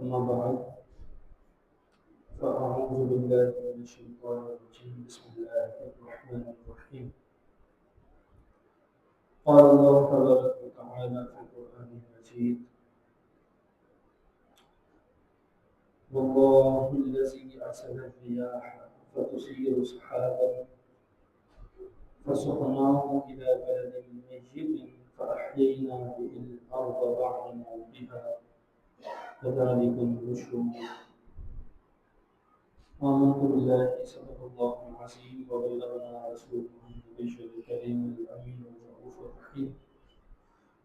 أما بعد فأعوذ بالله من الشيطان الرجيم بسم الله الرحمن الرحيم قال الله تبارك وتعالى في القرآن المجيد والله الذي أرسل الرياح فتثير سحابا فسقناه إلى بلد ميت فأحيينا به الأرض بعد موتها كذلك النشور آمنت بالله صدق الله العظيم وبلغنا رسوله النبي الكريم الأمين الرؤوف الرحيم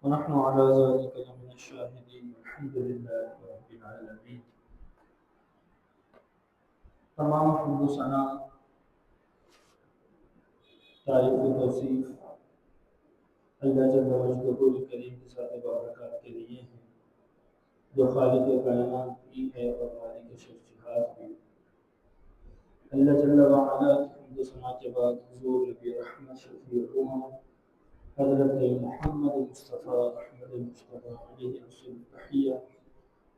ونحن على ذلك لمن الشاهدين الحمد لله رب العالمين. تمام حمد و ثنا تعریف و توصیف اللہ جل مجدہ کریم کی ذات بابرکات کے لیے ہیں جو خالق کائنات بھی ہے اور مالک شرف جہاد بھی. اللہ جل وعلا کی حمد و ثنا کے بعد حضور نبی رحمت شفیع الامم حضرت محمد مصطفیٰ احمد مصطفیٰ علیہ التحیہ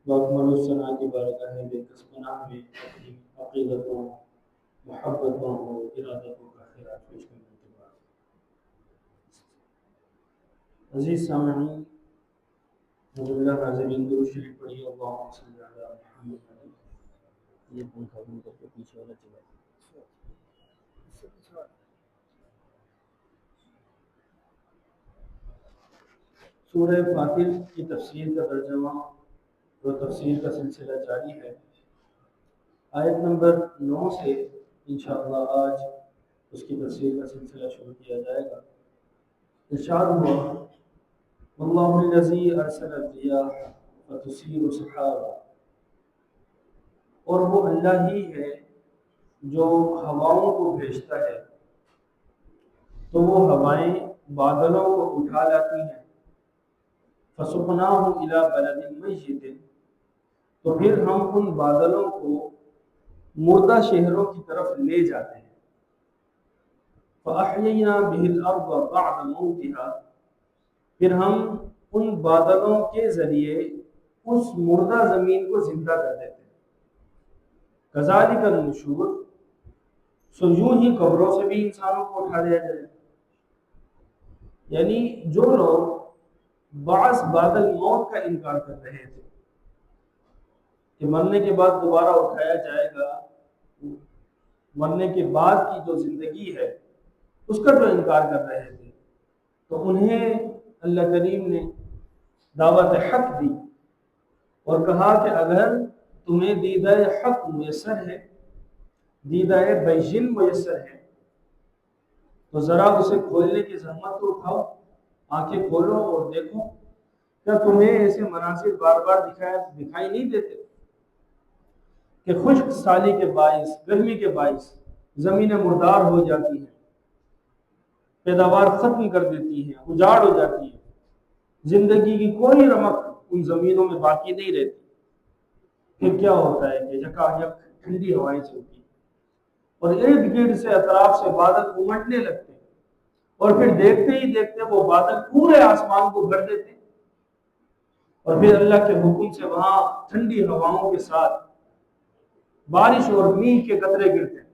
واکمل الثنا کی بارگاہ بے کس پناہ میں اپنی عقیدتوں محبتوں اور ارادتوں کا خیرات پیش کرنے کے بعد عزیز سامعین حضور حاضرین درود شریف پڑھیے اللہم صلی علی محمد. یہ پنکھا بند کر کے پیچھے والا چلا. سورہ فاطر کی تفسیر کا ترجمہ اور تفسیر کا سلسلہ جاری ہے. آیت نمبر 9 سے انشاءاللہ آج اس کی تفسیر کا سلسلہ شروع کیا جائے گا. ارشاد ہوا واللہ الذی ارسل الریاح فتثیر سحابا، اور وہ اللہ ہی ہے جو ہواؤں کو بھیجتا ہے تو وہ ہوائیں بادلوں کو اٹھا لاتی ہیں. فسقناہ الی بلد میت، تو پھر ہم ان بادلوں کو مردہ شہروں کی طرف لے جاتے ہیں. فاحیینا بہ الارض بعد موتها، پھر ہم ان بادلوں کے ذریعے اس مردہ زمین کو زندہ کر دیتے ہیں. کذالک النشور، سو یوں ہی قبروں سے بھی انسانوں کو اٹھا دیا جائے. یعنی جو لوگ بعض بعد الموت کا انکار کر رہے تھے کہ مرنے کے بعد دوبارہ اٹھایا جائے گا، مرنے کے بعد کی جو زندگی ہے اس کا جو انکار کر رہے تھے، تو انہیں اللہ کریم نے دعوت حق دی اور کہا کہ اگر تمہیں دیدہ حق میسر ہے، دیدہ بین میسر ہے، تو ذرا اسے کھولنے کی زحمت تو اٹھاؤ، آنکھیں کھولو اور دیکھو. کیا تمہیں ایسے مناظر بار بار دکھائی نہیں دیتے کہ خشک سالی کے باعث، گرمی کے باعث زمینیں مردار ہو جاتی ہیں، پیداوار ختم کر دیتی ہیں، اجاڑ ہو جاتی ہے، زندگی کی کوئی رمق ان زمینوں میں باقی نہیں رہتی. پھر کیا ہوتا ہے کہ یکایک ٹھنڈی ہوائیں چلتی ہیں اور ارد گرد سے اطراف سے بادل امٹنے لگتے ہیں، اور پھر دیکھتے ہی دیکھتے وہ بادل پورے آسمان کو بھر دیتے ہیں، اور پھر اللہ کے حکم سے وہاں ٹھنڈی ہواؤں کے ساتھ بارش اور میگھ کے قطرے گرتے ہیں.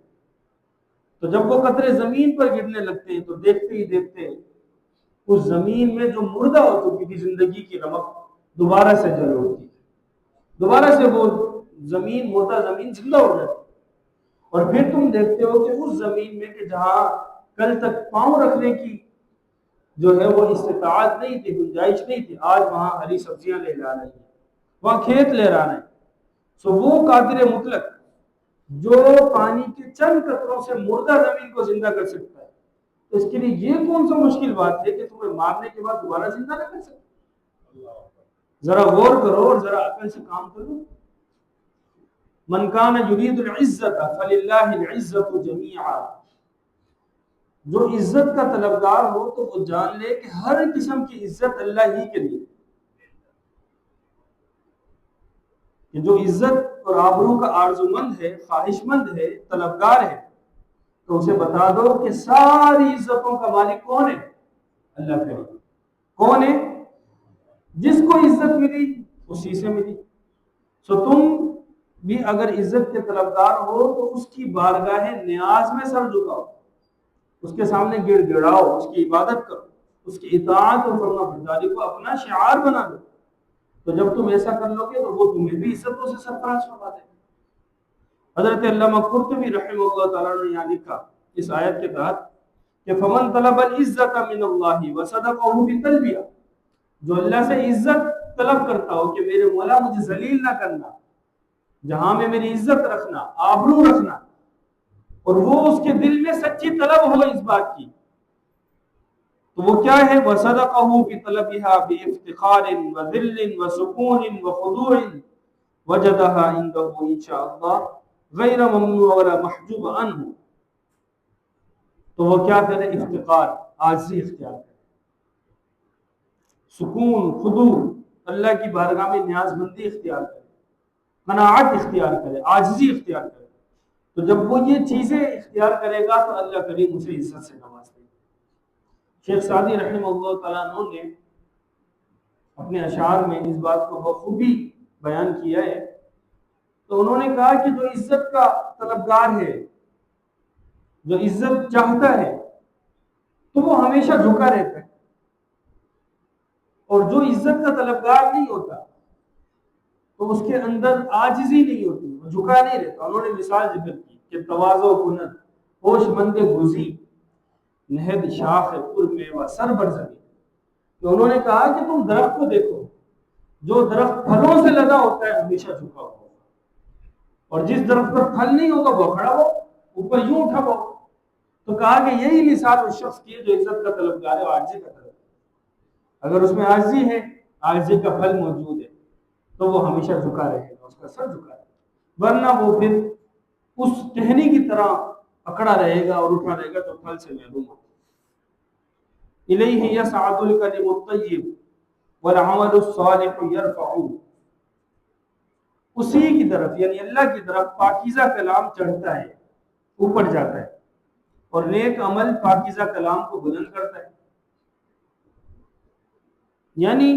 تو جب وہ قطرے زمین پر گرنے لگتے ہیں تو دیکھتے ہی دیکھتے اس زمین میں جو مردہ ہو چکی تھی زندگی کی رمق دوبارہ سے جل اٹھتی ہے، دوبارہ سے وہ زمین، مردہ زمین زندہ ہو جاتی ہے. اور پھر تم دیکھتے ہو کہ اس زمین میں کہ جہاں کل تک پاؤں رکھنے کی جو ہے وہ استطاعت نہیں تھی، گنجائش نہیں تھی، آج وہاں ہری سبزیاں لے جا رہی ہیں، وہاں کھیت لے رہا ہے. سو وہ قادر مطلق جو پانی کے چند قطروں سے مردہ زمین کو زندہ کر سکتا ہے، تو اس کے لیے یہ کون سا مشکل بات ہے کہ تمہیں مارنے کے بعد دوبارہ زندہ نہ کر سکتے؟ ذرا غور کرو اور ذرا عقل سے کام کرو. من کان یرید العزت فللہ العزت جمیعا، جو عزت کا طلبگار ہو تو وہ جان لے کہ ہر قسم کی عزت اللہ ہی کے لیے. کہ جو عزت اور آبرو کا آرزو مند ہے، خواہش مند ہے، طلبگار ہے، تو اسے بتا دو کہ ساری عزتوں کا مالک کون ہے؟ اللہ کریم. کون ہے؟ جس کو عزت ملی اسی سے ملی. سو تم بھی اگر عزت کے طلبگار ہو تو اس کی بارگاہ نیاز میں سر جھکاؤ، اس کے سامنے گڑ گڑاؤ، اس کی عبادت کرو، اس کی اطاعت اور فرما برداری کو اپنا شعار بنا دو. تو جب تم ایسا کر لو گے تو وہ تمہیں بھی عزتوں سے سرفراز فرما دے گا. حضرت علامہ قرطبی رحمہ اللہ تعالیٰ نے یہاں لکھا اس آیت کے تحت کہ فمن طلب العزت من اللہ وصدقہ بتلبیہ، جو اللہ سے عزت طلب کرتا ہو کہ میرے مولا مجھے ذلیل نہ کرنا، جہاں میں میری عزت رکھنا، آبرو رکھنا، اور وہ اس کے دل میں سچی طلب ہو اس بات کی، تو وہ کیا ہے؟ وَصَدَقَهُ بِطَلَبِهَا بِإِفْتِخَارٍ وَذِلٍ وَسُكُونٍ وَخُضُوعٍ وَجَدَهَا عِنْدَهُ إِنْ شَاءَ اللَّهُ غَيْرَ مَمْنُوعٍ وَلَا مَحْجُوبٍ عَنْهُ. تو وہ کیا کرے؟ افتقار، عاجزی اختیار کرے، سکون، خضوع، اللہ کی بارگاہ میں نیاز مندی اختیار کرے، قناعت اختیار کرے، عاجزی اختیار کرے. تو جب وہ یہ چیزیں اختیار کرے گا تو اللہ کریم اسے عزت سے نواز دے گا. شیخ سعدی رحمہ اللہ تعالیٰ عنہ نے اپنے اشعار میں اس بات کو بخوبی بیان کیا ہے. تو انہوں نے کہا کہ جو عزت کا طلبگار ہے، جو عزت چاہتا ہے، تو وہ ہمیشہ جھکا رہتا ہے، اور جو عزت کا طلبگار نہیں ہوتا تو اس کے اندر عاجزی نہیں ہوتی، وہ جھکا نہیں رہتا. انہوں نے مثال ذکر کی کہ تواضع کنت ہوش مند گزی نہد شاخ پر میوہ سر بر زمین. تو انہوں نے کہا کہ تم درخت کو دیکھو، جو درخت پھلوں سے لدا ہوتا ہے ہمیشہ جھکا ہوا، اور جس درخت پر پھل نہیں ہوگا وہ کھڑا ہو، اوپر یوں اٹھا ہو. تو کہا کہ یہی مثال اس شخص کی ہے جو عزت کا طلبگار ہے، عاجزی کا طلبگار. اگر اس میں عاجزی ہے، عاجزی کا پھل موجود ہے، تو وہ ہمیشہ جھکا رہے گا، اس کا سر جھکا رہے گا. ورنہ وہ پھر اس ٹہنی کی طرح اکڑا رہے گا اور اٹھا رہے گا تو پھل سے محروم ہوگا. الیہ یصعد الکلم الطیب والعمل الصالح یرفعہ. اسی کی طرف یعنی اللہ کی طرف پاکیزہ کلام چڑھتا ہے، اوپر جاتا ہے، اور نیک عمل پاکیزہ کلام کو بلند کرتا ہے. یعنی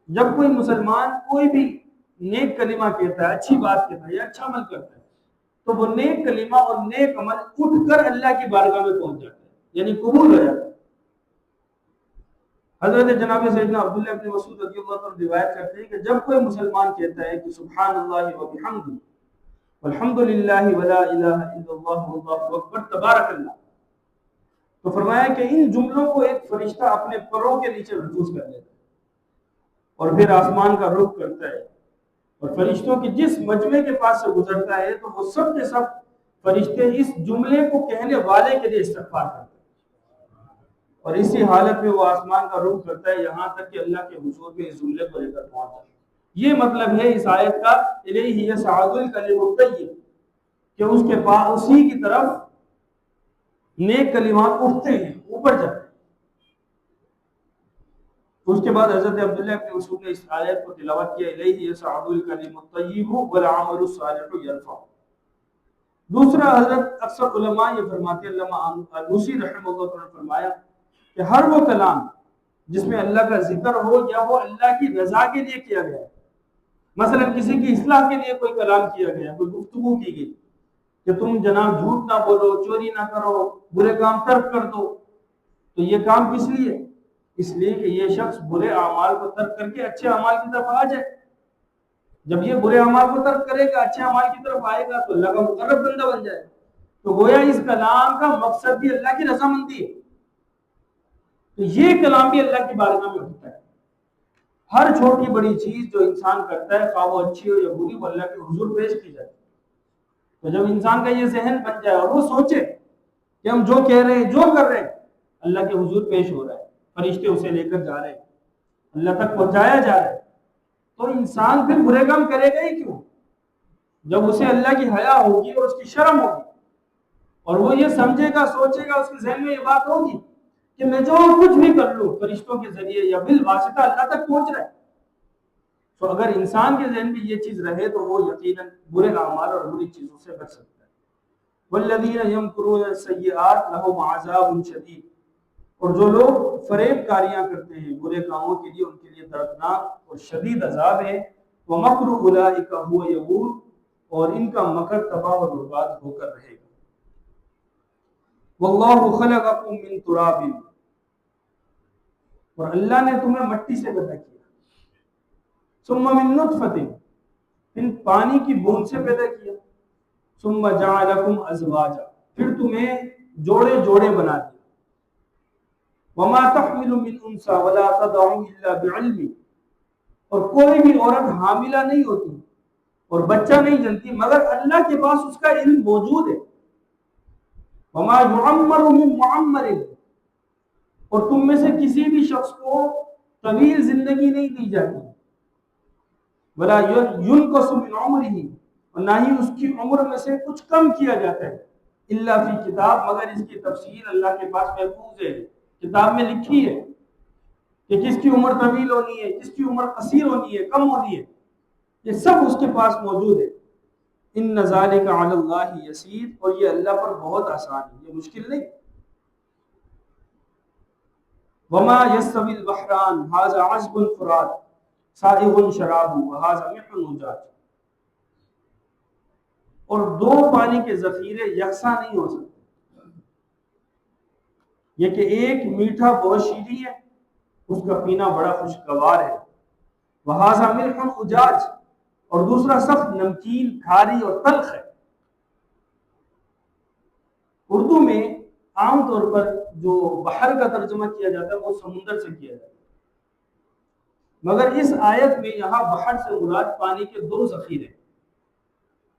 جب کوئی مسلمان کوئی بھی نیک کلمہ کہتا ہے، اچھی بات کہتا ہے یا اچھا عمل کرتا ہے، تو وہ نیک کلمہ اور نیک عمل اٹھ کر اللہ کی بارگاہ میں پہنچ جاتا ہے، یعنی قبول ہو جاتا ہے. حضرت جناب سیدنا عبداللہ بن مسعود رضی اللہ عنہ روایت کرتے ہیں کہ جب کوئی مسلمان کہتا ہے کہ سبحان اللہ و بحمدہ والحمد للہ ولا الہ الا اللہ واللہ اکبر تبارک اللہ، تو فرمایا کہ ان جملوں کو ایک فرشتہ اپنے پروں کے نیچے محفوظ کر لیتا ہے اور پھر آسمان کا رخ کرتا ہے، اور فرشتوں کے جس مجمع کے پاس سے گزرتا ہے تو وہ سب کے سب فرشتے اس جملے کو کہنے والے کے لیے استغفار کرتے ہیں، اور اسی حالت میں وہ آسمان کا رخ کرتا ہے یہاں تک کہ اللہ کے حضور میں اس جملے کو لے کر پہنچ جائے. یہ مطلب ہے اس آیت کا الیہ یصعد الکلم الطیب، کہ اس کے پاس اسی کی طرف نیک کلمات اٹھتے ہیں، اوپر جاتے ہیں. اس کے بعد حضرت عبداللہ بن مسعود نے اس آیت کو تلاوت کیا الیہ یصعد الکلم الطیب والعمل الصالح یرفعہ. دوسرا حضرت اکثر علماء یہ فرماتے ہیں، علامہ الوسی رحمہ اللہ تعالیٰ نے فرمایا کہ ہر وہ کلام جس میں اللہ کا ذکر ہو یا وہ اللہ کی رضا کے لیے کیا گیا ہے، مثلا کسی کی اصلاح کے لیے کوئی کلام کیا گیا، کوئی گفتگو کی گئی کہ تم جناب جھوٹ نہ بولو، چوری نہ کرو، برے کام ترک کر دو، تو یہ کام کس لیے؟ اس لیے کہ یہ شخص برے اعمال کو ترک کر کے اچھے اعمال کی طرف آ جائے. جب یہ برے اعمال کو ترک کرے گا، اچھے اعمال کی طرف آئے گا تو اللہ کا مقرب بندہ بن جائے. تو گویا اس کلام کا مقصد بھی اللہ کی رضامندی ہے. تو یہ کلام بھی اللہ کی بارگاہ میں ہوتا ہے. ہر چھوٹی بڑی چیز جو انسان کرتا ہے، خواہ وہ اچھی ہو یا بری، وہ اللہ کے حضور پیش کی جائے. تو جب انسان کا یہ ذہن بن جائے اور وہ سوچے کہ ہم جو کہہ رہے ہیں، جو کر رہے ہیں، اللہ کے حضور پیش ہو رہا ہے، فرشتے اسے لے کر جا رہے ہیں، اللہ تک پہنچایا جا رہا ہے، تو انسان پھر برے کام کرے گا ہی کیوں؟ جب اسے اللہ کی حیا ہوگی اور اس کی شرم ہوگی اور وہ یہ سمجھے گا، سوچے گا، اس کے ذہن میں یہ بات ہوگی کہ میں جو کچھ بھی کر لوں فرشتوں کے ذریعے یا بالواسطہ اللہ تک پہنچ رہا ہے. تو اگر انسان کے ذہن میں یہ چیز رہے تو وہ یقیناً برے اعمال اور بری چیزوں سے بچ سکتا ہے. والذین یمکرون السیئات لہم عذاب شدید، اور جو لوگ فریب کاریاں کرتے ہیں برے کاموں کے لیے، ان کے لیے دردناک اور شدید عذاب ہے. وَمَكْرُ أُولَٰئِكَ هُوَ يَبُورُ، اور ان کا مکر تباہ و برباد ہو کر رہے گا۔ وَاللَّهُ خَلَقَكُم مِّن تُرَابٍ، اور اللہ نے تمہیں مٹی سے پیدا کیا، ثم من نطفة، پھر پانی کی بوند سے پیدا کیا، ثم جعلکم ازواجا، پھر تمہیں جوڑے جوڑے بنا دیا، وما تحمل من انثى ولا تضع الا بعلم، اور کوئی بھی عورت حاملہ نہیں ہوتی اور بچہ نہیں جنتی مگر اللہ کے پاس اس کا علم موجود ہے۔ وما يعمر من معمر، اور تم میں سے کسی بھی شخص کو طویل زندگی نہیں دی جاتی، ولا ينقص من عمره، اور نہ ہی اس کی عمر میں سے کچھ کم کیا جاتا ہے، الا فی کتاب، مگر اس کی تفصیل اللہ کے پاس محفوظ ہے، کتاب میں لکھی ہے کہ کس کی عمر طویل ہونی ہے، کس کی عمر قصیر ہونی ہے، کم ہونی ہے، یہ سب اس کے پاس موجود ہے۔ ان ذالک علی اللہ یسیر، اور یہ اللہ پر بہت آسان ہے، یہ مشکل نہیں۔ وما يستوي البحران هذا عذب فرات سائغ شرابه وهذا ملح أجاج، اور دو پانی کے ذخیرے یکساں نہیں ہو سکتے، یہ کہ ایک میٹھا بہت شیریں ہے، اس کا پینا بڑا خوشگوار ہے، وہذا ملح أجاج، اور دوسرا سخت نمکین کھاری اور تلخ ہے۔ اردو میں عام طور پر جو بحر کا ترجمہ کیا جاتا ہے وہ سمندر سے کیا جاتا ہے، مگر اس آیت میں یہاں بحر سے مراد پانی کے دو ذخیرے،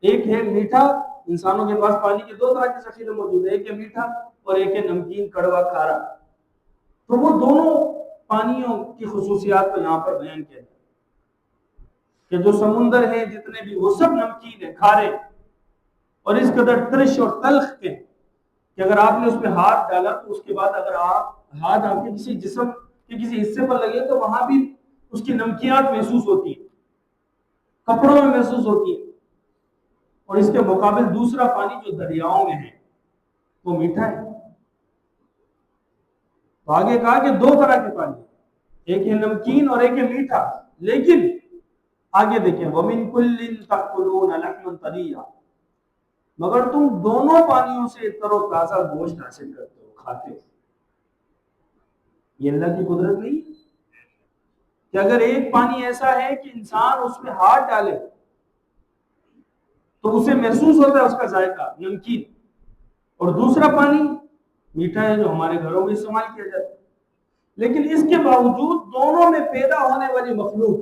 ایک ہے میٹھا، انسانوں کے پاس پانی کے دو طرح کے ذخیرے موجود ہیں، ایک ہے میٹھا اور ایک ہے نمکین کڑوا کھارا، تو وہ دونوں پانیوں کی خصوصیات کو یہاں پر بیان کیا ہے کہ جو سمندر ہے جتنے بھی وہ سب نمکین ہے، کھارے اور اس قدر ترش اور تلخ کے کہ اگر آپ نے اس میں ہاتھ ڈالا تو اس کے بعد اگر ہاتھ آپ کے کسی جسم کے کسی حصے پر لگے تو وہاں بھی اس کی نمکیات محسوس ہوتی ہے، کپڑوں میں محسوس ہوتی ہے۔ اور اس کے مقابل دوسرا پانی جو دریاؤں میں ہے وہ میٹھا ہے۔ تو آگے کہا کہ دو طرح کے پانی، ایک ہے نمکین اور ایک ہے میٹھا، لیکن آگے دیکھیں وَمِن كُلٍّ تَأْكُلُونَ لَحْمًا طَرِيًّا، مگر تم دونوں پانیوں سے تر و تازہ گوشت حاصل کرتے ہو، کھاتے ہو۔ یہ اللہ کی قدرت نہیں کہ اگر ایک پانی ایسا ہے کہ انسان اس میں ہاتھ ڈالے تو اسے محسوس ہوتا ہے اس کا ذائقہ نمکین، اور دوسرا پانی میٹھا ہے جو ہمارے گھروں میں استعمال کیا جاتا ہے، لیکن اس کے باوجود دونوں میں پیدا ہونے والی مخلوق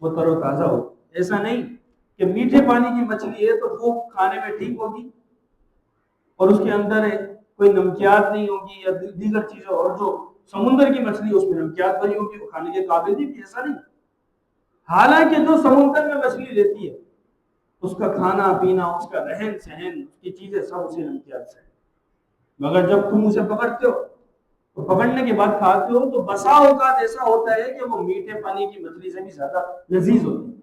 وہ تر و تازہ ہو۔ ایسا نہیں کہ میٹھے پانی کی مچھلی ہے تو وہ کھانے میں ٹھیک ہوگی اور اس کے اندر کوئی نمکیات نہیں ہوگی یا دیگر چیزیں، اور جو سمندر کی مچھلی اس میں نمکیات بھری ہوگی، وہ کھانے کے قابل نہیں، ایسا نہیں۔ حالانکہ جو سمندر میں مچھلی لیتی ہے اس کا کھانا پینا، اس کا رہن سہن، اس کی چیزیں سب اسے نمکیات سے، مگر جب تم اسے پکڑتے ہو تو پکڑنے کے بعد کھاتے ہو تو بسا اوقات ایسا ہوتا ہے کہ وہ میٹھے پانی کی مچھلی سے بھی زیادہ لذیذ ہوتی ہے۔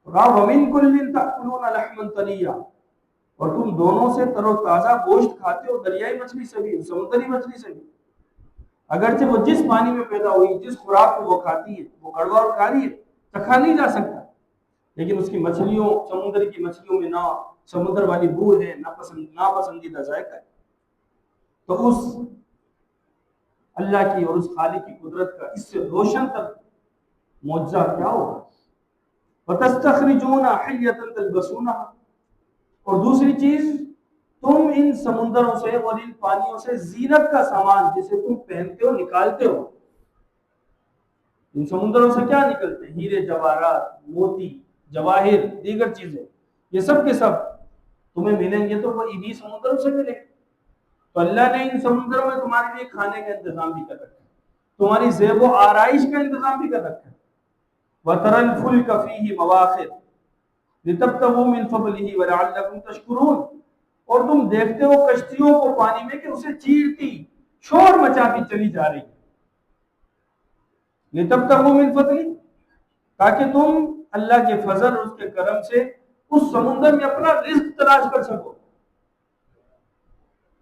وَمِن كُلٍّ تَأْكُلُونَ لَحْمًا طَرِيًّا، اور تم دونوں سے تر و تازہ گوشت کھاتے ہو، دریائی مچھلی سے بھی، سمندری مچھلی سے بھی، اگرچہ وہ جس پانی میں پیدا ہوئی، جس خوراک کو وہ کھاتی ہے وہ کڑوا اور کھاری ہے، چکھا نہیں جا سکتا، لیکن اس کی مچھلیوں، سمندر کی مچھلیوں میں نہ سمندر والی بو ہے، ناپسندیدہ ذائقہ ہے۔ تو اس اللہ کی اور اس خالق کی قدرت کا اس سے روشن تر معجزہ کیا ہوگا؟ وَتَسْتَخْرِجُونَ حِلْيَةً تَلْبَسُونَهَا، اور دوسری چیز تم ان سمندروں سے اور ان پانیوں سے زینت کا سامان جسے تم پہنتے ہو نکالتے ہو۔ ان سمندروں سے کیا نکلتے ہیں؟ ہیرے جواہرات، موتی، جواہر، دیگر چیزیں، یہ سب کے سب تمہیں ملیں گے تو وہ انہی سمندروں سے ملیں گے۔ تو اللہ نے ان سمندروں میں تمہارے لیے کھانے کا انتظام بھی کر رکھا ہے، تمہاری زیب و آرائش کا انتظام بھی کر رکھا ہے۔ وَتَرَى الْفُلْكَ فِيهِ مَوَاخِرَ لِتَبْتَغُوا مِنْ فَضْلِهِ وَلَعَلَّكُمْ تَشْكُرُونَ، اور تم دیکھتے ہو کشتیوں کو پانی میں کہ اسے چیرتی، شور مچاتی چلی جا رہی ہے، لِتَبْتَغُوا مِنْ فَضْلِهِ، تاکہ تم اللہ کے فضل اور اس کے کرم سے اس سمندر میں اپنا رزق تلاش کر سکو۔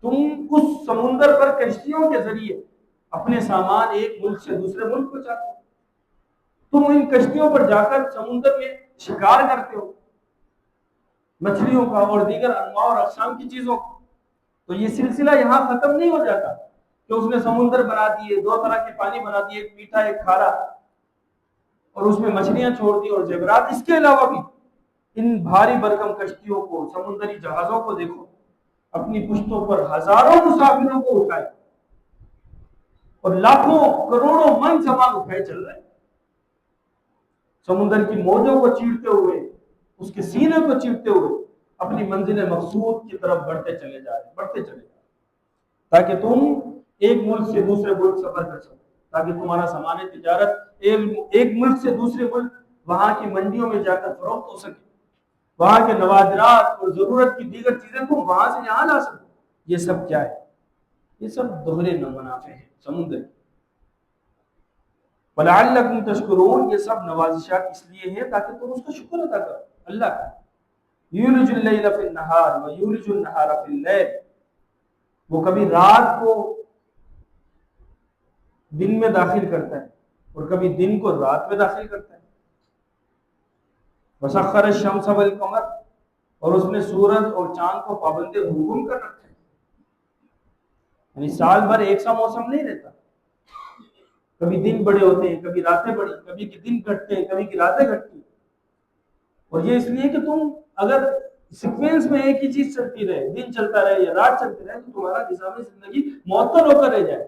تم اس سمندر پر کشتیوں کے ذریعے اپنے سامان ایک ملک سے دوسرے ملک پہنچاتے ہو، تم ان کشتیوں پر جا کر سمندر میں شکار کرتے ہو مچھلیوں کا اور دیگر انواع اور اقسام کی چیزوں کا، تو یہ سلسلہ یہاں ختم نہیں ہو جاتا کہ اس نے سمندر بنا دیے، دو طرح کے پانی بنا دیے، ایک میٹھا ایک کھارا، اور اس میں مچھلیاں چھوڑ دی اور زیورات۔ اس کے علاوہ بھی ان بھاری بھرکم کشتیوں کو، سمندری جہازوں کو دیکھو، اپنی پشتوں پر ہزاروں مسافروں کو اٹھائے اور لاکھوں کروڑوں من سامان اٹھائے چل رہے، سمندر کی موجوں کو چیرتے ہوئے، اس کے سینے کو چیرتے ہوئے اپنی منزل مقصود کی طرف بڑھتے چلے جا رہے، بڑھتے چلے جا رہے، تاکہ تم ایک ملک سے دوسرے ملک سفر کر سکو، تاکہ تمہارا سامان تجارت ایک ملک سے دوسرے ملک وہاں کی منڈیوں میں جا کر فروخت ہو سکے، وہاں کے نوادرات اور ضرورت کی دیگر چیزیں تم وہاں سے یہاں لا سکو۔ یہ سب کیا ہے؟ یہ سب دوہرے منافع ہیں سمندر کے۔ وَلَعَلَّكُمْ تَشْكُرُونَ، یہ سب نوازشات اس لیے ہیں تاکہ تم اس کا شکر ادا کرو اللہ کا۔ یولج اللیل فی النہار ویولج النہار فی اللیل، وہ کبھی رات کو دن میں داخل کرتا ہے اور کبھی دن کو رات میں داخل کرتا ہے۔ وسخر الشمس والقمر، اور اس نے سورج اور چاند کو پابند حکم کر رکھا ہے، یعنی سال بھر ایک سا موسم نہیں رہتا، کبھی دن بڑے ہوتے ہیں، کبھی راتیں بڑی، کبھی کی دن گھٹتے ہیں، کبھی کی راتیں گھٹتی ہیں۔ اور یہ اس لیے کہ تم اگر سیکوینس میں ایک ہی چیز چلتی رہے، دن چلتا رہے یا رات چلتی رہے، تو تمہارا نظام زندگی معطل ہو کر رہ جائے۔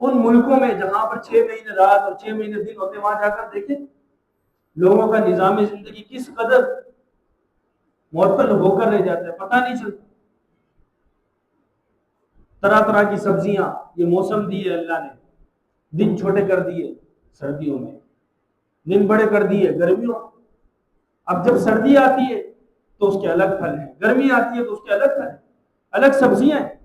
ان ملکوں میں جہاں پر 6 مہینے رات اور 6 مہینے دن ہوتے، وہاں جا کر دیکھیں لوگوں کا نظام زندگی کس قدر معطل ہو کر رہ جاتا ہے، پتہ نہیں چلتا۔ طرح طرح کی سبزیاں، یہ موسم دیے اللہ نے، دن چھوٹے کر دیے سردیوں میں، دن بڑے کر دیے گرمیوں۔ اب جب سردی آتی ہے تو اس کے الگ پھل ہیں، گرمی آتی ہے تو اس کے الگ پھل ہیں، الگ سبزیاں ہیں۔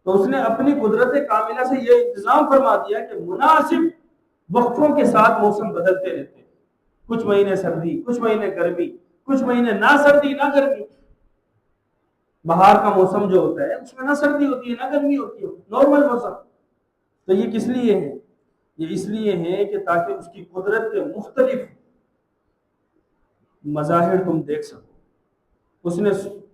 تو اس نے اپنی قدرت کاملہ سے یہ انتظام فرما دیا کہ مناسب وقفوں کے ساتھ موسم بدلتے رہتے ہیں، کچھ مہینے سردی، کچھ مہینے گرمی، کچھ مہینے نہ سردی نہ گرمی۔ بہار کا موسم جو ہوتا ہے اس میں نہ سردی ہوتی ہے نہ گرمی ہوتی ہے، نارمل موسم۔ تو یہ کس لیے ہے؟ یہ اس لیے ہے کہ تاکہ اس کی قدرت کے مختلف مظاہر تم دیکھ سکو۔ اس نے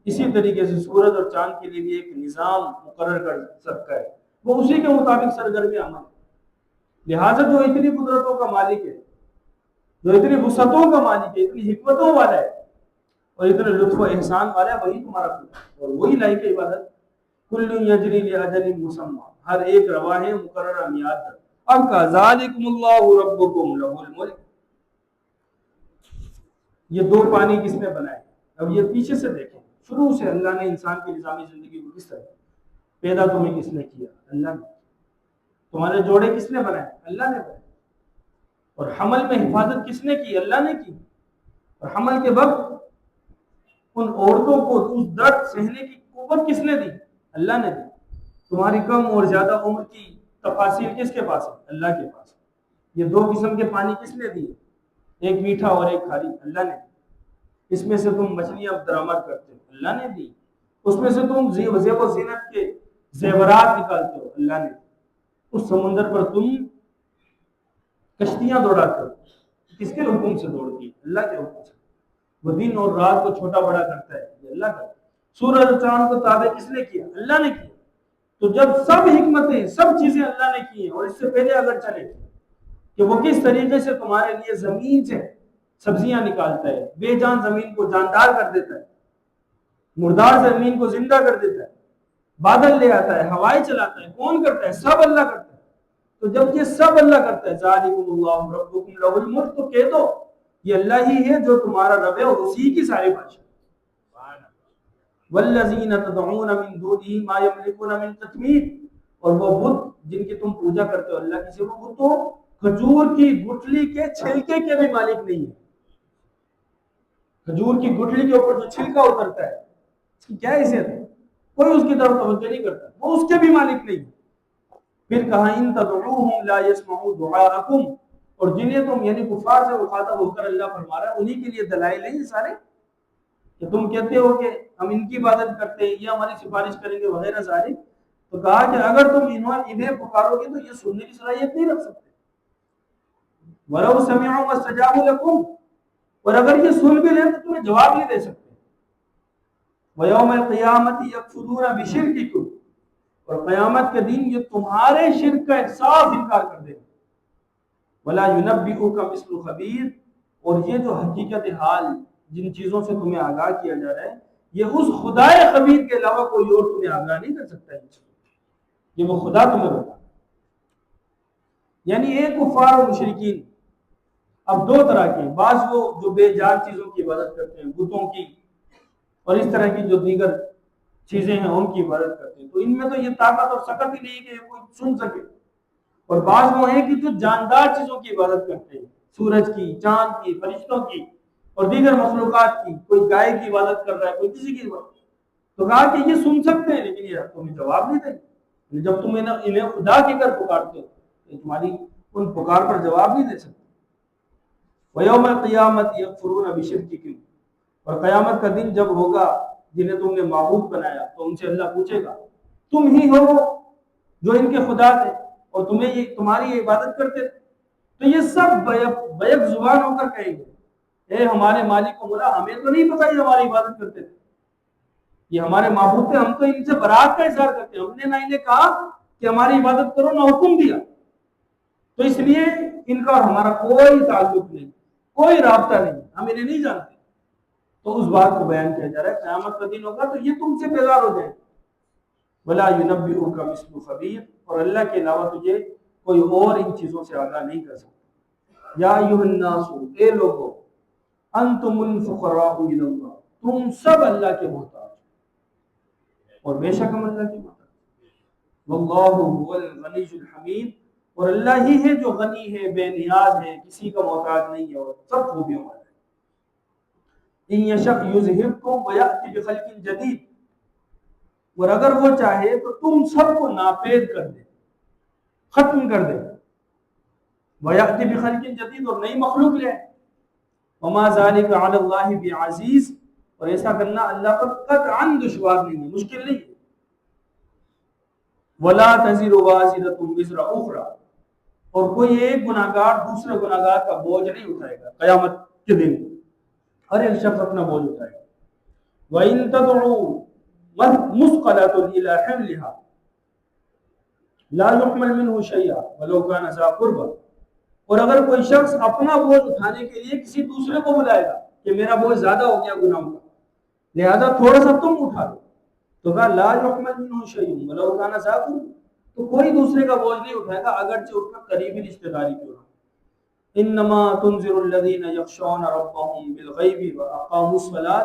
اسی طریقے سے سورج اور چاند کے لیے بھی ایک نظام مقرر کر سکتا ہے، وہ اسی کے مطابق سرگرمی عمل ہے۔ لہٰذا جو اتنی قدرتوں کا مالک ہے، جو اتنی وسعتوں کا مالک ہے، اتنی حکمتوں والا ہے اور اتنے لطف و احسان والا ہے، وہی تمہارا خدا ہے اور وہی لائق عبادت۔ کل یجری لاجل مسمى، ہر ایک روا ہے مقررہ میعاد تک۔ اب کا ذالکم اللہ ربکم لہ الملک، یہ دو پانی کس نے بنائے؟ اب یہ پیچھے سے دیکھیں، شروع سے اللہ نے انسان کی نظامی زندگی کو کس طرح پیدا تمہیں کس نے کیا؟ اللہ نے۔ تمہارے جوڑے کس نے بنائے؟ اللہ نے بنائے۔ اور حمل میں حفاظت کس نے کی؟ اللہ نے کی۔ اور حمل کے وقت ان عورتوں کو اس درد سہنے کی قوت کس نے دی؟ اللہ نے دی۔ تمہاری کم اور زیادہ عمر کی تفاصیل کس کے پاس ہے؟ اللہ کے پاس۔ یہ دو قسم کے پانی کس نے دیے؟ ایک میٹھا اور ایک کھاری، اللہ نے دی۔ اس میں سے تم مچھلیاں درآمد کرتے ہو، اللہ نے دی۔ اس میں سے تم زیب و زینت کے زیورات نکالتے ہو، اللہ نے۔ اس سمندر پر تم کشتیاں دوڑاتے ہو، کس کے حکم سے دوڑتی ہے؟ اللہ کے حکم سے۔ وہ دن اور رات کو چھوٹا بڑا کرتا ہے، یہ اللہ کا۔ سورج اور چاند کو تابع کس نے کیا؟ اللہ نے کیا۔ تو جب سب حکمتیں، سب چیزیں اللہ نے کی ہیں، اور اس سے پہلے اگر چلے کہ وہ کس طریقے سے تمہارے لیے زمین سے سبزیاں نکالتا ہے، بے جان زمین کو جاندار کر دیتا ہے، مردار زمین کو زندہ کر دیتا ہے، بادل لے آتا ہے، ہوائیں چلاتا ہے، کون کرتا ہے؟ سب اللہ کرتا ہے۔ تو جب یہ سب اللہ کرتا ہے، ذالکم اللہ ربکم لہ الملک، تو کہہ دو یہ اللہ ہی ہے جو تمہارا رب ہے اور اسی کی ساری بادشاہ۔ والذین تدعون من دونہ ما یملکون من تثمیر، اور وہ بت جن کی تم پوجا کرتے ہو اللہ کی سوا، وہ تو کھجور کی گٹھلی کے چھلکے کے بھی مالک نہیں ہے۔ کھجور کی گٹھلی کے اوپر جو چھلکا اترتا ہے اس کی کیا حیثیت ہے؟ کوئی اس کی طرف توجہ نہیں کرتا، وہ اس کے بھی مالک نہیں۔ پھر کہا ان تدعوہم لا يسمعوا دعاءکم، اور جنہیں تم یعنی کفار سے مخاطب ہو کر اللہ فرما رہا ہے، انہی کے لیے دلائل ہیں یہ سارے کہ تم کہتے ہو کہ ہم ان کی عبادت کرتے ہیں، یہ ہماری سفارش کریں گے وغیرہ سارے۔ تو کہا کہ اگر تم انہیں پکارو گے تو یہ سننے کی صلاحیت نہیں رکھ سکتے، وَلَوْ سَمِعُوا وَاسْتَجَابُوا لَكُمْ، اور اگر یہ سن بھی لیں تو تمہیں جواب نہیں دے سکتے. وَيَوْمَ الْقِيَامَةِ يَكْفُرُونَ بِشِرْكِكُمْ، اور قیامت کے دن یہ تمہارے شرک کا ایک صاف انکار کر دیں. وَلَا يُنَبِّئُكَ مِثْلُ خَبِيرٍ، اور یہ جو حقیقت حال جن چیزوں سے تمہیں آگاہ کیا جا رہا ہے، یہ اس خدائے خبیر کے علاوہ کوئی اور تمہیں آگاہ نہیں کر سکتا ہے. یہ وہ خدا تمہیں بتا. یعنی ایک کفار و مشرکین اب دو طرح کے، بعض وہ جو بے جان چیزوں کی عبادت کرتے ہیں، بتوں کی اور اس طرح کی جو دیگر چیزیں ہیں ان کی عبادت کرتے ہیں، تو ان میں تو یہ طاقت اور سکت ہی نہیں کہ کوئی سن سکے. اور بعض وہ ہیں کہ جو جاندار چیزوں کی عبادت کرتے ہیں، سورج کی، چاند کی، فرشتوں کی اور دیگر مخلوقات کی. کوئی گائے کی عبادت کر رہا ہے، کوئی کسی کی عبادت. تو کہا کہ یہ سن سکتے ہیں لیکن یہ تمہیں جواب نہیں دیں. جب تم انہیں خدا کی کر پکارتے ہو تو تمہاری ان پکار پر جواب نہیں دے سکتے. وَيَوْمَ الْقِيَامَةِ يَكْفُرُونَ بِشِرْكِكُمْ، اور قیامت کا دن جب ہوگا جنہیں تم نے معبود بنایا تو ان سے اللہ پوچھے گا تم ہی ہو جو ان کے خدا تھے اور تمہاری یہ عبادت کرتے تھے. تو یہ سب بیک زبان ہو کر کہیں گے اے ہمارے مالک و مولا، ہمیں تو نہیں پتا یہ ہماری عبادت کرتے تھے، یہ ہمارے معبود تھے، ہم تو ان سے برات کا اظہار کرتے ہیں، ہم نے نہ انہیں کہا کہ ہماری عبادت کرو نہ حکم دیا. تو اس لیے ان کا اور ہمارا کوئی تعلق نہیں، کوئی رابطہ نہیں، ہم انہیں نہیں جانتے. تو اس بات کو بیان کیا جا رہا ہے قیامت کا دن ہوگا تو یہ تم سے بیزار ہو جائے. وَلَا يُنَبِّئُكَ مِثْلُ خَبِيرٍ، اور اللہ کے علاوہ تجھے کوئی اور ان چیزوں سے آگاہ نہیں کر سکتا. یا ایھا الناس، اے لوگو، انتم الفقراء الی اللہ، تم سب اللہ کے محتاج اور بے شک ہم اللہ کے محتاج. واللہ هو الغنی الحمید، اور اللہ ہی ہے جو غنی ہے، بے نیاز ہے، کسی کا محتاج نہیں ہے اور سب خوبیوں والا ہے. ان یشأ یذہبکم ویأتی بخلق جدید، اور اگر وہ چاہے تو تم سب کو ناپید کر دے، ختم کر دے. ویأتی بخلق جدید، اور نئی مخلوق لے. وما ذلک علی اللہ بعزیز، اور ایسا کرنا اللہ پر قطعاً دشوار نہیں ہے، مشکل نہیں ہے. ولا تزر وازرۃ وزر اخرى، اور کوئی ایک گناہگار دوسرے گناہگار کا بوجھ نہیں اٹھائے گا. قیامت کے دن ہر ایک شخص اپنا بوجھ اٹھائے گا. وَإِن تَدْعُوا مُثْقَلَةٌ إِلَى حِمْلِهَا لَا يُحْمَلْ مِنْهُ شَيْئًا وَلَوْ كَانَ ذَا قُرْبَىٰ، اور اگر کوئی شخص اپنا بوجھ اٹھانے کے لیے کسی دوسرے کو بلائے گا کہ میرا بوجھ زیادہ ہو گیا گناہوں کا، لہذا تھوڑا سا تم اٹھا لو، تو کہا لا يحمل منه شيء ولو كان ذا قربى، تو کوئی دوسرے کا بوجھ نہیں اٹھائے گا اگرچہ اس کا قریبی رشتہ داری کیوں نہ. انما تنذر الذين يخشون ربهم بالغیب واقاموا الصلاة،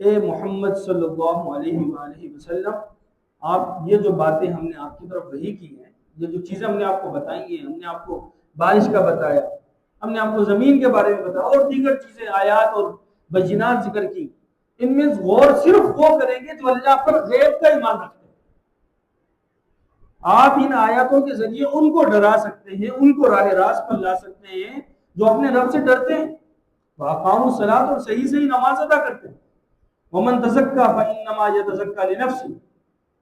اے محمد صلی اللہ علیہ وآلہ وسلم، آپ یہ جو باتیں ہم نے آپ کی طرف وحی کی ہیں، یہ جو چیزیں ہم نے آپ کو بتائی ہیں، ہم نے آپ کو بارش کا بتایا، ہم نے آپ کو زمین کے بارے میں بتایا اور دیگر چیزیں آیات اور بینات ذکر کی، ان میں غور صرف وہ کریں گے جو اللہ پر غیب کا ایمان رکھتے ہیں. آپ ان آیاتوں کے ذریعے ان کو ڈرا سکتے ہیں، ان کو راہ راست پر لا سکتے ہیں جو اپنے رب سے ڈرتے ہیں. وَأَقَامُوا الصَّلَاةَ، اور صحیح صحیح نماز ادا کرتے ہیں. وَمَن تَزَكَّىٰ فَإِنَّمَا يَتَزَكَّىٰ لِنَفْسِهِ،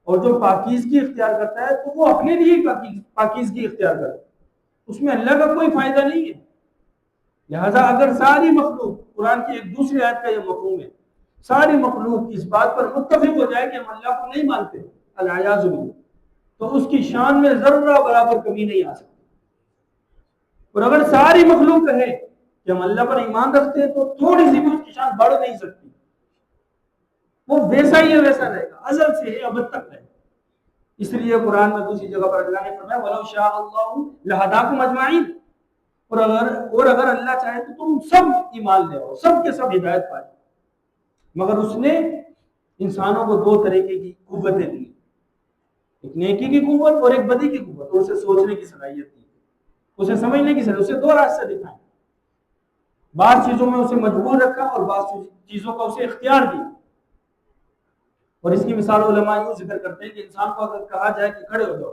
اور جو پاکیزگی اختیار کرتا ہے تو وہ اپنے لیے پاکیزگی اختیار کرتا ہے، اس میں اللہ کا کوئی فائدہ نہیں ہے. لہذا اگر ساری مخلوق، قرآن کی ایک دوسری آیت کا یہ مفہوم ہے، ساری مخلوق اس بات پر متفق ہو جائے کہ ہم اللہ کو نہیں مانتے، العیاذ باللہ، تو اس کی شان میں ذرہ برابر کمی نہیں آ سکتی. اور اگر ساری مخلوق کہے کہ ہم اللہ پر ایمان رکھتے ہیں تو تھوڑی سی بھی اس کی شان بڑھ نہیں سکتی، وہ ویسا ہی ہے، ویسا رہے گا، ازل سے ہے ابد تک رہے گا. اس لیے قرآن میں دوسری جگہ پر اللہ نے فرمایا وَلَوْ شَاءَ اللَّهُ لَهَدَاكُمْ أَجْمَعِينَ، اور اگر اللہ چاہے تو تم سب ایمان لے آؤ، سب کے سب ہدایت پائے. مگر اس نے انسانوں کو دو طریقے کی قوتیں دی، ایک نیکی کی قوت اور ایک بدی کی قوت، اور اسے سوچنے کی صلاحیت دی، اسے سمجھنے کی صلاحیت، اسے دو راستے دکھائے. بعض چیزوں میں اسے مجبور رکھا اور بعض چیزوں کا اسے اختیار دیا. اور اس کی مثال علماء یوں ذکر کرتے ہیں کہ انسان کو اگر کہا جائے کہ کھڑے ہو جاؤ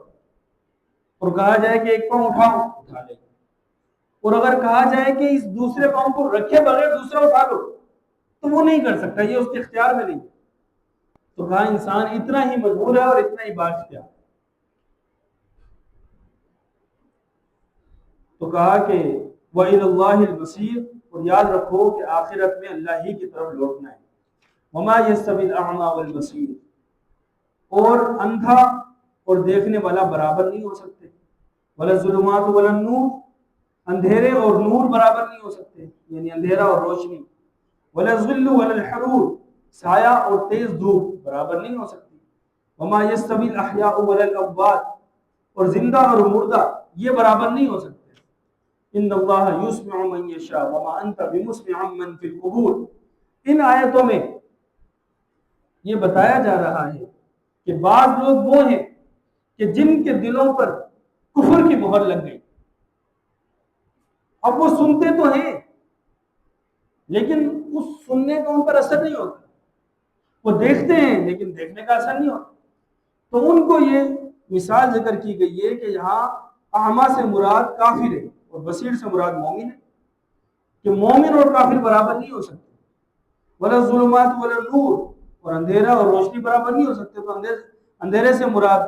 اور کہا جائے کہ ایک پاؤں اٹھاؤ، اٹھا لے، اور اگر کہا جائے کہ اس دوسرے پاؤں کو رکھے بغیر دوسرا اٹھا لو تو وہ نہیں کر سکتا، یہ اس کے اختیار میں نہیں. تو کہا انسان اتنا ہی مجبور ہے اور اتنا ہی بااختیار. تو کہا کہ وَإِلَى اللَّهِ الْمَصِيرُ، اور یاد رکھو کہ آخرت میں اللہ ہی کی طرف لوٹنا ہے۔ وَمَا يَسْتَوِي الْأَعْمَى وَالْبَصِيرُ، اور اندھا اور دیکھنے والا برابر نہیں ہو سکتے۔ وَلَا الظُّلُمَاتُ وَلَا النُّورُ، اندھیرے اور نور برابر نہیں ہو سکتے، یعنی اندھیرا اور روشنی۔ وَلَا الظِّلُّ وَلَا الْحَرُورُ، سایہ اور تیز دھوپ برابر نہیں ہو سکتی۔ وَمَا يَسْتَوِي الْأَحْيَاءُ وَلَا الْأَمْوَاتُ، اور زندہ اور مردہ یہ برابر نہیں ہو سکتے۔ ان اللہ یسمع من یشاء وما انت بمسمع من فی القبور، ان آیتوں میں یہ بتایا جا رہا ہے کہ بعض لوگ وہ ہیں کہ جن کے دلوں پر کفر کی مہر لگ گئی، اب وہ سنتے تو ہیں لیکن اس سننے کا ان پر اثر نہیں ہوتا، وہ دیکھتے ہیں لیکن دیکھنے کا اثر نہیں ہوتا۔ تو ان کو یہ مثال ذکر کی گئی ہے کہ یہاں اعمیٰ سے مراد کافر ہے اور بصیر سے مراد مومن ہے، کہ مومن اور کافر برابر نہیں ہو سکتے۔ ولا الظلمات ولا النور، اور اندھیرا اور روشنی برابر نہیں ہو سکتے، تو اندھیرے سے مراد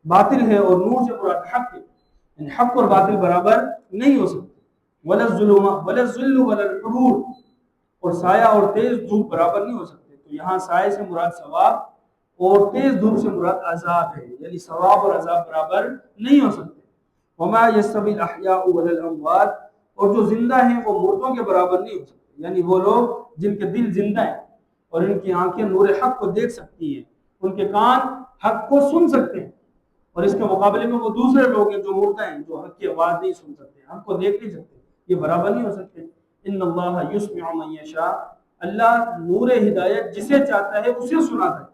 باطل ہے اور نور سے مراد حق ہے، یعنی حق اور باطل برابر نہیں ہو سکتے۔ ولا الظلمات ولا الظل ولا الحرور، اور سایہ اور تیز دھوپ برابر نہیں ہو سکتے، تو یہاں سایہ سے مراد ثواب اور تیز دھوپ سے مراد عذاب ہے، یعنی ثواب اور عذاب برابر نہیں ہو سکتے۔ وما يستوي الاحياء ولا الاموات، اور جو زندہ ہیں وہ مردوں کے برابر نہیں ہو سکتے، یعنی وہ لوگ جن کے دل زندہ ہیں اور ان کی آنکھیں نور حق کو دیکھ سکتی ہیں، ان کے کان حق کو سن سکتے ہیں، اور اس کے مقابلے میں وہ دوسرے لوگ ہیں جو مردہ ہیں، جو حق کی آواز نہیں سن سکتے، حق کو دیکھ نہیں سکتے، یہ برابر نہیں ہو سکتے۔ ان اللہ یسمع من یشاء، اللہ نور ہدایت جسے چاہتا ہے اسے سناتا ہے۔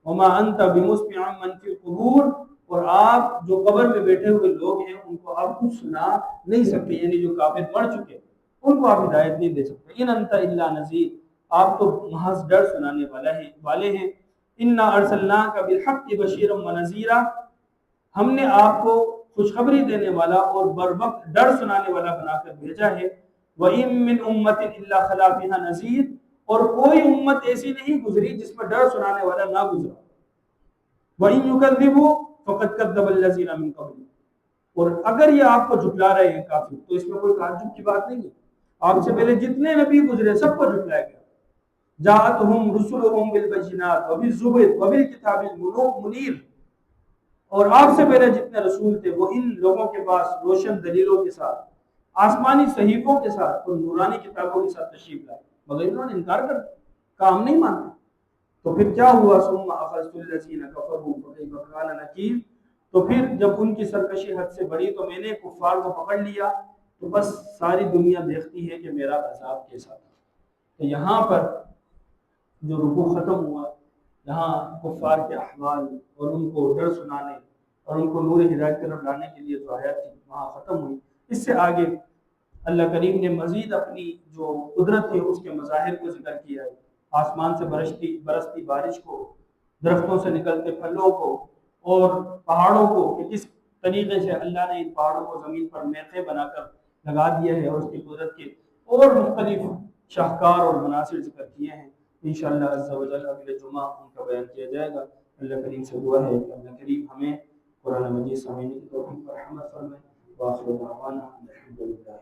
وما انت بمسمع من فی القبور، اور آپ جو قبر میں بیٹھے ہوئے لوگ ہیں ان کو آپ کچھ سنا نہیں سکتے، یعنی جو کافر مر چکے ان کو آپ ہدایت نہیں دے سکتے۔ ان انت الا نذیر، آپ تو محض ڈر سنانے والے ہیں۔ انا ارسلناک بالحق بشیرا ونذیرا، ہم نے آپ کو خوشخبری دینے والا اور بروقت ڈر سنانے والا بنا کر بھیجا ہے۔ وَإِن مِّنْ أُمَّةٍ إِلَّا خَلَا فِيهَا نَذِيرٌ، اور کوئی امت ایسی نہیں گزری جس میں ڈر سنانے والا نہ گزرا۔ وَإِن يُكَذِّبُوا فَقَدْ كَذَّبَ الَّذِينَ مِن قَبْلِهِمْ، اور اگر یہ آپ کو جھٹلا رہے ہیں کافر، تو اس میں کوئی تعجب کی بات نہیں ہے، آپ سے پہلے جتنے نبی گزرے سب کو جھٹلایا گیا۔ جاءتهم رسلهم بالبينات وبالزبر وبالكتاب المنير، اور آپ سے پہلے جتنے رسول تھے وہ ان لوگوں کے پاس روشن دلیلوں کے ساتھ، آسمانی صحیفوں کے ساتھ اور نورانی کتابوں کے ساتھ تشریف لائے، مگر انہوں نے انکار کر کام نہیں مانتے۔ تو پھر کیا ہوا؟ ثم اخذت الذين كفروا فكيف كان نكير، تو پھر جب ان کی سرکشی حد سے بڑھی تو میں نے کفار کو پکڑ لیا، تو بس ساری دنیا دیکھتی ہے کہ میرا عذاب کیسا تھا۔ تو یہاں پر جو رکوع ختم ہوا، یہاں کفار کے احوال اور ان کو ڈر سنانے اور ان کو نور ہدایت کی طرف لانے کے لیے جو آیات تھی وہاں ختم ہوئی۔ اس سے آگے اللہ کریم نے مزید اپنی جو قدرت ہے اس کے مظاہر کو ذکر کیا ہے، آسمان سے برستی بارش کو، درختوں سے نکلتے پھلوں کو، اور پہاڑوں کو کہ کس طریقے سے اللہ نے ان پہاڑوں کو زمین پر میخیں بنا کر لگا دیا ہے، اور اس کی قدرت کے اور مختلف شاہکار اور مناظر ذکر کیے ہیں۔ انشاءاللہ عز و جل اگلے جمعہ ان کا بیان کیا جائے گا۔ اللہ کریم سے دعا ہے کہ اللہ کریم ہمیں قرآن مجید سمجھنے کی توفیق اور رحمت فرمائے۔ وآخر دعوانا الحمدللہ۔